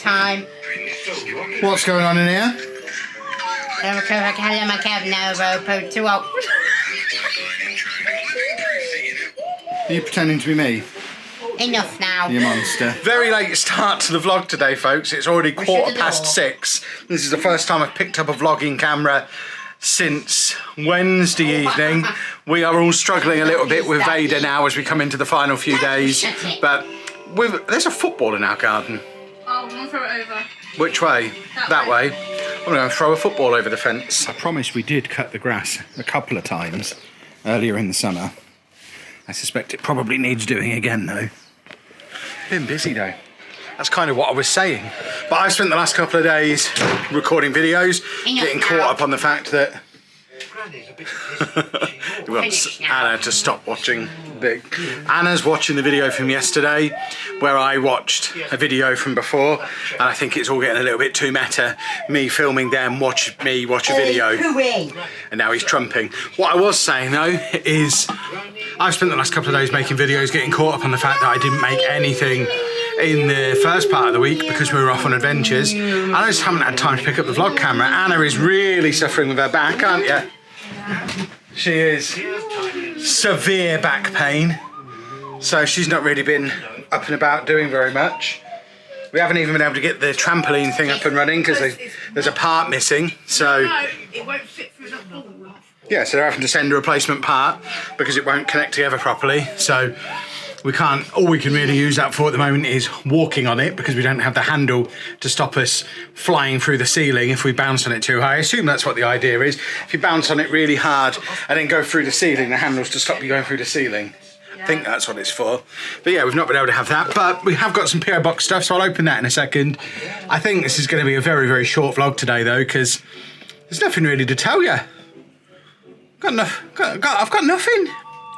Bedtime. What's going on in here? Are you pretending to be me? Enough now. You monster. Very late start to the vlog today, folks. It's already 6:15. This is the first time I've picked up a vlogging camera since Wednesday evening. We are all struggling a little bit with VEDA now as we come into the final few days. But there's a football in our garden. Oh, I'm gonna throw it over. Which way? That way. I'm going to throw a football over the fence. I promise we did cut the grass a couple of times earlier in the summer. I suspect it probably needs doing again though. Been busy though. That's kind of what I was saying. But I've spent the last couple of days recording videos, getting caught up on the fact that he wants Anna to stop watching. Anna's watching the video from yesterday, where I watched a video from before, and I think it's all getting a little bit too meta. Me filming them, watch me watch a video, and now he's trumping. What I was saying though is, I've spent the last couple of days making videos, getting caught up on the fact that I didn't make anything in the first part of the week because we were off on adventures, and I just haven't had time to pick up the vlog camera. Anna is really suffering with her back, aren't you? She is. Severe back pain. So she's not really been up and about doing very much. We haven't even been able to get the trampoline thing up and running because there's a part missing. So No, it won't fit through the hole. yeah, so they're having to send a replacement part because it won't connect together properly. So we can't, all we can really use that for at the moment is walking on it because we don't have the handle to stop us flying through the ceiling if we bounce on it too high. I assume that's what the idea is. If you bounce on it really hard and then go through the ceiling, the handle's to stop you going through the ceiling. I think that's what it's for. But yeah, we've not been able to have that, but we have got some PO Box stuff, so I'll open that in a second. I think this is going to be a very, very short vlog today though, because there's nothing really to tell you. I've got nothing.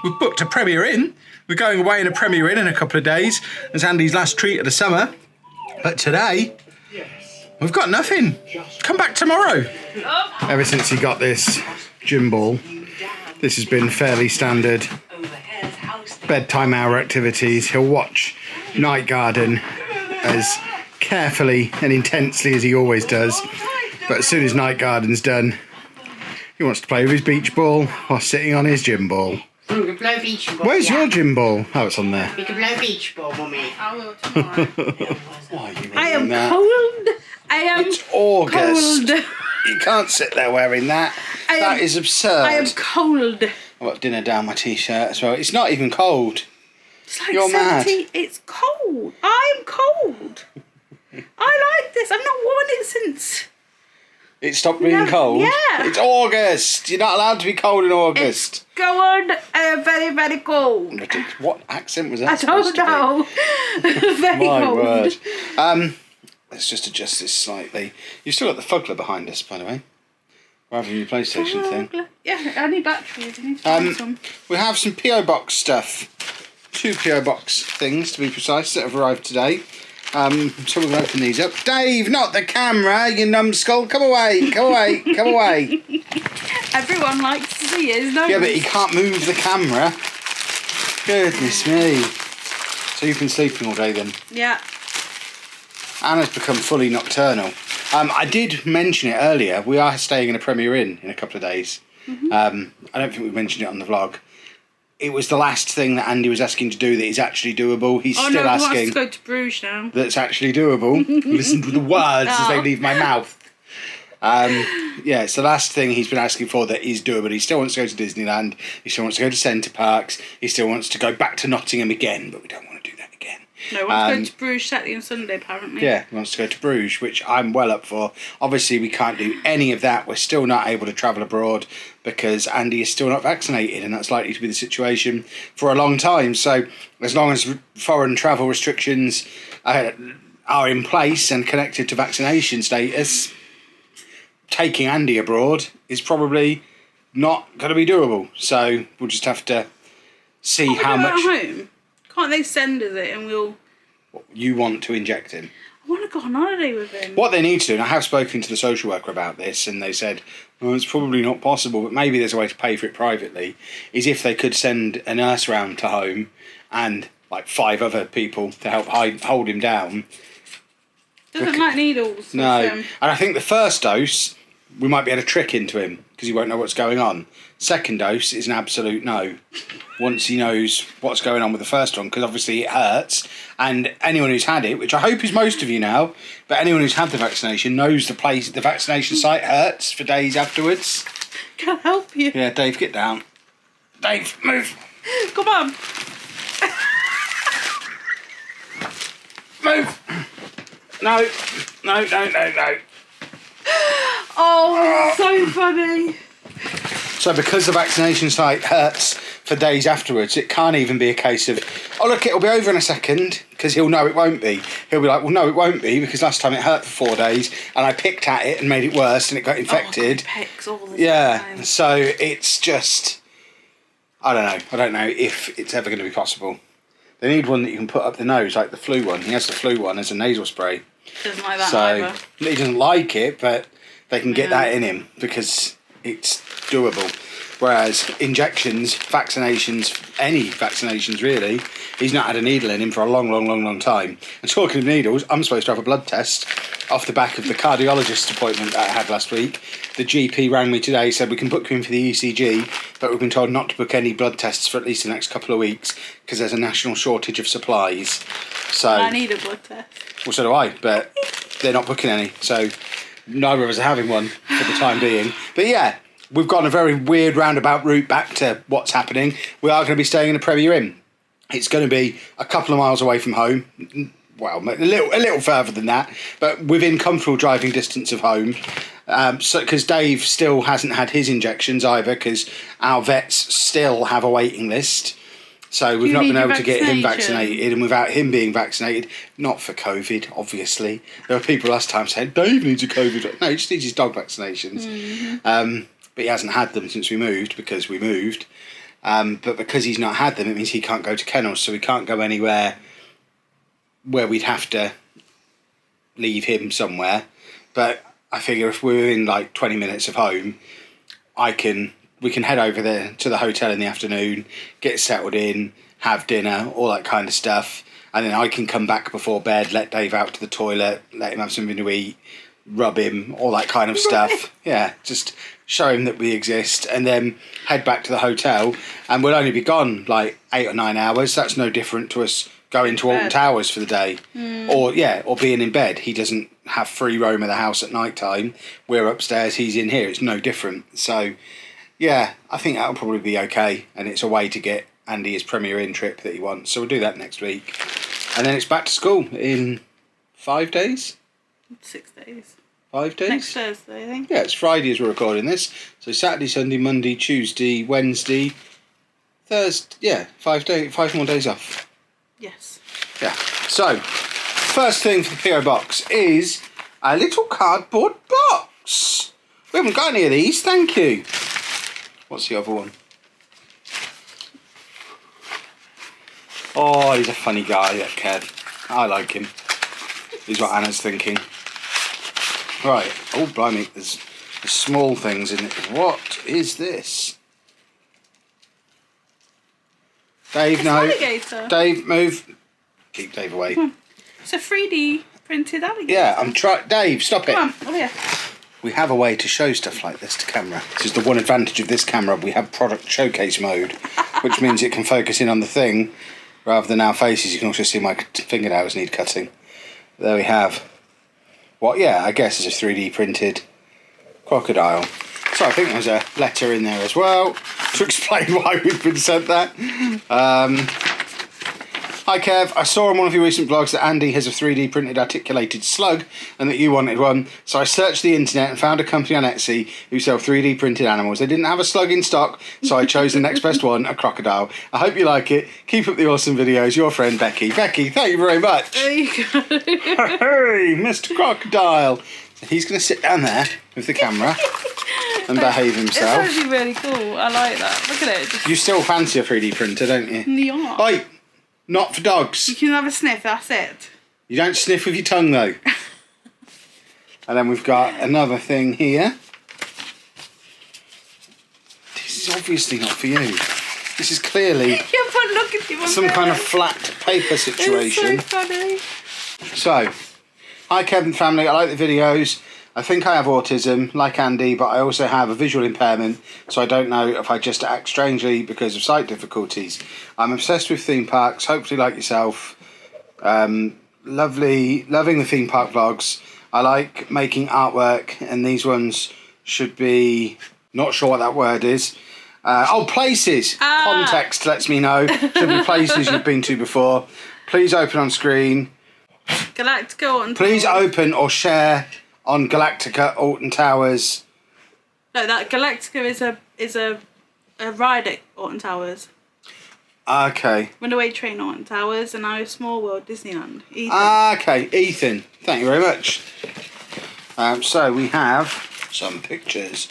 We've booked a Premier Inn. We're going away in a Premier Inn in a couple of days. It's Andy's last treat of the summer. But today, we've got nothing. Come back tomorrow. Ever since he got this gym ball, this has been fairly standard bedtime hour activities. He'll watch Night Garden as carefully and intensely as he always does. But as soon as Night Garden's done, he wants to play with his beach ball while sitting on his gym ball. We can blow beach ball. Where's your gym ball? Oh, it's on there. We can blow beach ball, Mummy. I will tomorrow. Why are you I am wearing that? cold. I am It's August. cold. You can't sit there wearing that. That is absurd. I am cold. I've got dinner down my t-shirt as well. It's not even cold. It's like You're 70. mad. It's cold. I am cold. I like this. I've not worn it since. It stopped being cold? Yeah. It's August. You're not allowed to be cold in August. It's cold. I am very, very cold. What accent was that I supposed don't to be? know. Very My cold. word. Let's just adjust this slightly. You've still got the fuggler behind us, by the way. Rather than your PlayStation thing. Yeah, I need batteries. I need to find some. We have some PO Box stuff. 2 PO Box things, to be precise, that have arrived today. So we're going to open these up. Dave, not the camera, you numbskull. Come away, come away, come away. Everyone likes to see his nose. Yeah, but he can't move the camera. Goodness me. So you've been sleeping all day then? Yeah. Anna's become fully nocturnal. I did mention it earlier. We are staying in a Premier Inn in a couple of days. I don't think we mentioned it on the vlog. It was the last thing that Andy was asking to do that is actually doable. He's still he asking. wants to go to Bruges now. That's actually doable. Listen to the words as they leave my mouth. Yeah, it's the last thing he's been asking for that is doable. He still wants to go to Disneyland. He still wants to go to Centre Parks. He still wants to go back to Nottingham again, but we don't want to do that again. No, he wants to go to Bruges Saturday and Sunday, apparently. Yeah, he wants to go to Bruges, which I'm well up for. Obviously, we can't do any of that. We're still not able to travel abroad because Andy is still not vaccinated, and that's likely to be the situation for a long time. So as long as foreign travel restrictions are in place and connected to vaccination status, taking Andy abroad is probably not going to be doable. So we'll just have to see how much... At home? Can't they send us it and we'll... You want to inject him? I want to go on holiday with him. What they need to do, and I have spoken to the social worker about this, and they said, well, it's probably not possible, but maybe there's a way to pay for it privately, is if they could send a nurse round to home and like 5 other people to help hold him down, Doesn't like needles. No. so- And I think the first dose, we might be able to trick into him because he won't know what's going on. Second dose is an absolute no. Once he knows what's going on with the first one, because obviously it hurts. And anyone who's had it, which I hope is most of you now, but anyone who's had the vaccination knows the vaccination site hurts for days afterwards. Can I help you? Yeah, Dave, get down. Dave, move. Come on. Move. No. Oh, so funny. So because the vaccination site hurts for days afterwards, it can't even be a case of, oh look, it'll be over in a second, because he'll know it won't be. He'll be like, well no, it won't be, because last time it hurt for 4 days and I picked at it and made it worse and it got infected. Oh, pecks all the Yeah, time. so it's just, I don't know if it's ever going to be possible. They need one that you can put up the nose, like the flu one. He has the flu one as a nasal spray. Doesn't like that So either. he doesn't like it, but they can get that in him because it's doable. Whereas injections, vaccinations, any vaccinations really, he's not had a needle in him for a long time. And talking of needles, I'm supposed to have a blood test off the back of the cardiologist appointment that I had last week. The GP rang me today, said we can book you in for the ECG, but we've been told not to book any blood tests for at least the next couple of weeks because there's a national shortage of supplies. So I need a blood test. well, so do I, but they're not booking any, so neither of us are having one for the time being. But yeah, we've gone a very weird roundabout route back to what's happening. We are going to be staying in a Premier Inn. It's going to be a couple of miles away from home. Well, a little further than that, but within comfortable driving distance of home. So because Dave still hasn't had his injections either, because our vets still have a waiting list. So we've You not need been your able to get him vaccination. vaccinated, and without him being vaccinated, not for COVID, obviously. There were people last time saying, Dave needs a COVID. No, he just needs his dog vaccinations. But he hasn't had them since we moved, because we moved. But because he's not had them, it means he can't go to kennels, so we can't go anywhere where we'd have to leave him somewhere. But I figure if we're in like 20 minutes of home, we can head over there to the hotel in the afternoon, get settled in, have dinner, all that kind of stuff. And then I can come back before bed, let Dave out to the toilet, let him have something to eat, rub him, all that kind of stuff. Yeah, just show him that we exist, and then head back to the hotel. And we'll only be gone like 8 or 9 hours. That's no different to us going to Alton Towers for the day. Or being in bed. He doesn't have free roam of the house at night time. We're upstairs, he's in here. It's no different. So yeah, I think that'll probably be okay, and it's a way to get Andy his Premier Inn trip that he wants. So we'll do that next week. And then it's back to school in 5 days? 6 days. 5 days? Next Thursday, I think. Yeah, it's Friday as we're recording this. So Saturday, Sunday, Monday, Tuesday, Wednesday, Thursday. Yeah, 5 more days off. Yes. Yeah. So, first thing for the PO box is a little cardboard box. We haven't got any of these, thank you. What's the other one? Oh, he's a funny guy, that Kev. I like him. Is what Anna's thinking. Right. Oh, blimey. There's small things in it. What is this? Dave, It's no. alligator. Dave, move. Keep Dave away. It's a 3D printed alligator. Yeah, I'm trying. Dave, stop it. Come on, over here. We have a way to show stuff like this to camera. This is the one advantage of this camera. We have product showcase mode, which means it can focus in on the thing rather than our faces. You can also see my fingernails need cutting. There we have. What? Yeah, I guess it's a 3D printed crocodile. So I think there's a letter in there as well to explain why we've been sent that. Hi Kev, I saw on one of your recent vlogs that Andy has a 3D printed articulated slug and that you wanted one, so I searched the internet and found a company on Etsy who sell 3D printed animals. They didn't have a slug in stock, so I chose the next best one, a crocodile. I hope you like it. Keep up the awesome videos. Your friend Becky. Becky, thank you very much. There you go. Hey, Mr. Crocodile. He's going to sit down there with the camera and behave himself. It's actually really cool. I like that. Look at it. Just You still fancy a 3D printer, don't you? in the arm. Oi, not for dogs. You can have a sniff, that's it. You don't sniff with your tongue though. And then we've got another thing here. This is obviously not for you. This is clearly Yeah, but look at him. some kind of flat paper situation. It's so funny. So, Hi Kevin family, I like the videos. I think I have autism, like Andy, but I also have a visual impairment, so I don't know if I just act strangely because of sight difficulties. I'm obsessed with theme parks, hopefully like yourself. Loving the theme park vlogs. I like making artwork, and these ones should be, not sure what that word is. Places. Context lets me know. Should be places you've been to before. Please open on screen. Galactica Alton Please Towers. open or share on Galactica Alton Towers. No, that Galactica is a ride at Alton Towers. Okay. Runaway Train Alton Towers, and now Small World Disneyland. Ethan. Okay, Ethan. Thank you very much. So we have some pictures.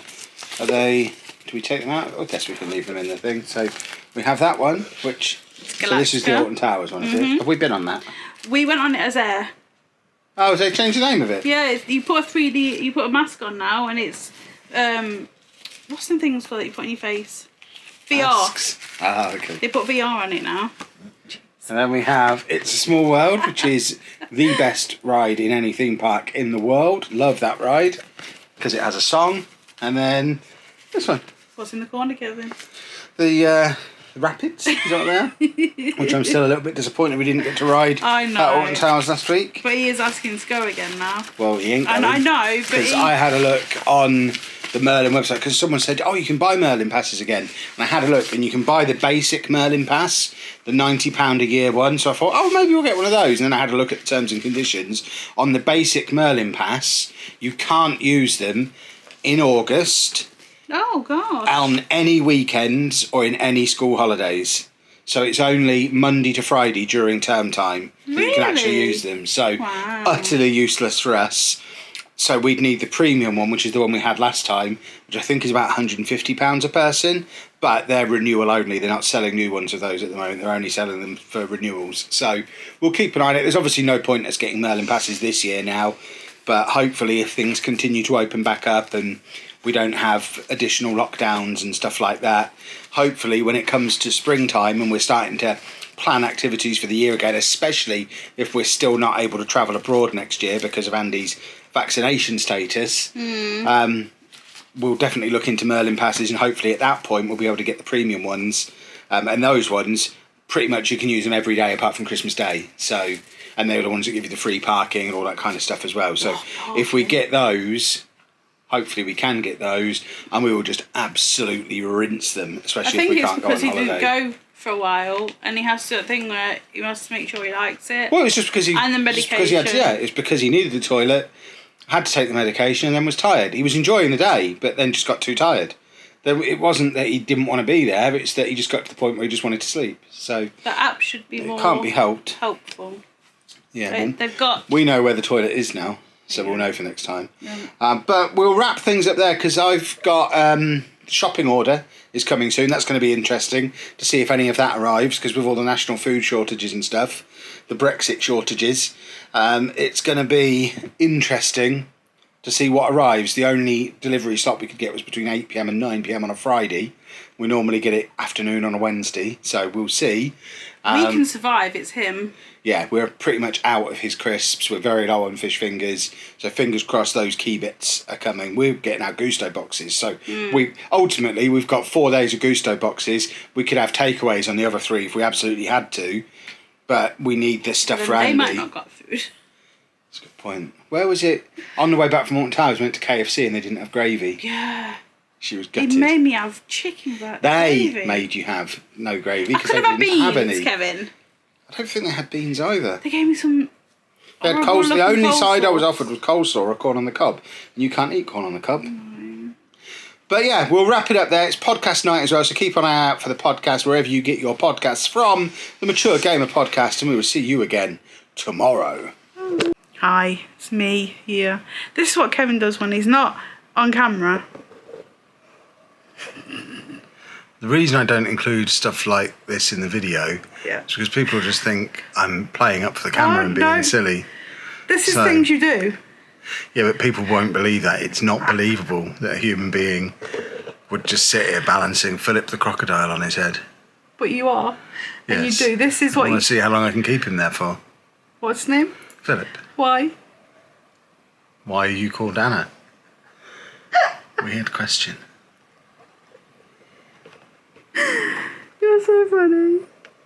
Are they? Do we take them out? I guess we can leave them in the thing. So we have that one, which. So this is the Alton Towers one, is it? Have we been on that? We went on it as Air. Oh, they changed the name of it? Yeah, you put a 3D, you put a mask on now, and it's what's some things for that you put on your face? VR. Masks. Okay. They put VR on it now. And then we have It's a Small World, which is the best ride in any theme park in the world. Love that ride because it has a song. And then this one. What's in the corner, Kevin? The Rapids, is that there? Which I'm still a little bit disappointed we didn't get to ride I know. at Alton Towers last week. But he is asking to go again now. Well, he ain't going. And I know, but because I had a look on the Merlin website because someone said, oh, you can buy Merlin passes again. And I had a look and you can buy the basic Merlin pass, the £90 a year one. So I thought, oh, maybe we'll get one of those. And then I had a look at the terms and conditions. On the basic Merlin pass, you can't use them in August. Oh, God. On any weekends or in any school holidays. So it's only Monday to Friday during term time that you can actually Really? use them. So Wow. utterly useless for us. So we'd need the premium one, which is the one we had last time, which I think is about £150 a person. But they're renewal only. They're not selling new ones of those at the moment. They're only selling them for renewals. So we'll keep an eye on it. There's obviously no point in us getting Merlin passes this year now. But hopefully if things continue to open back up and we don't have additional lockdowns and stuff like that, hopefully when it comes to springtime and we're starting to plan activities for the year again, especially if we're still not able to travel abroad next year because of Andy's vaccination status, we'll definitely look into Merlin passes, and hopefully at that point we'll be able to get the premium ones, and those ones pretty much you can use them every day apart from Christmas Day. So, and they're the ones that give you the free parking and all that kind of stuff as well. So if we get those, hopefully we can get those, and we will just absolutely rinse them, especially if we can't go on holiday. I think it's because he didn't go for a while, and he has to a thing where he wants to make sure he likes it. Well, it's just because he... And the medication. It's because he needed the toilet, had to take the medication, and then was tired. He was enjoying the day, but then just got too tired. It wasn't that he didn't want to be there, it's that he just got to the point where he just wanted to sleep. So the app should be more... It can't be helped. Helpful. Yeah, They've got... We know where the toilet is now. So we'll know for next time. Yeah. But we'll wrap things up there because I've got shopping order is coming soon. That's going to be interesting to see if any of that arrives, because with all the national food shortages and stuff, the Brexit shortages, it's going to be interesting to see what arrives. The only delivery slot we could get was between 8 p.m. and 9 p.m. on a Friday. We normally get it afternoon on a Wednesday, so we'll see. We can survive, it's him. Yeah, we're pretty much out of his crisps. We're very low on fish fingers, so fingers crossed those key bits are coming. We're getting our Gusto boxes, so we've got 4 days of Gusto boxes. We could have takeaways on the other 3 if we absolutely had to, but we need this stuff for Andy. They might not got food. That's a good point. Where was it? On the way back from Alton Towers, we went to KFC and they didn't have gravy. Yeah. She was gutted. It made me have chicken without gravy. They made you have no gravy I because could they have had didn't have beans, any. Kevin. I don't think they had beans either. They gave me some... They had coleslaw. The only side I was offered was coleslaw or corn on the cob. And you can't eat corn on the cob. No. But yeah, we'll wrap it up there. It's podcast night as well, so keep an eye out for the podcast wherever you get your podcasts from. The Mature Gamer Podcast, and we will see you again tomorrow. Hi, it's me here. This is what Kevin does when he's not on camera. The reason I don't include stuff like this in the video is because people just think I'm playing up for the camera and being silly. This is things you do. Yeah, but people won't believe that. It's not believable that a human being would just sit here balancing Philip the crocodile on his head. But you are. Yes. And you do. This is what I want to see how long I can keep him there for. What's his name? Philip. Why? Why are you called Anna? Weird question. You're so funny.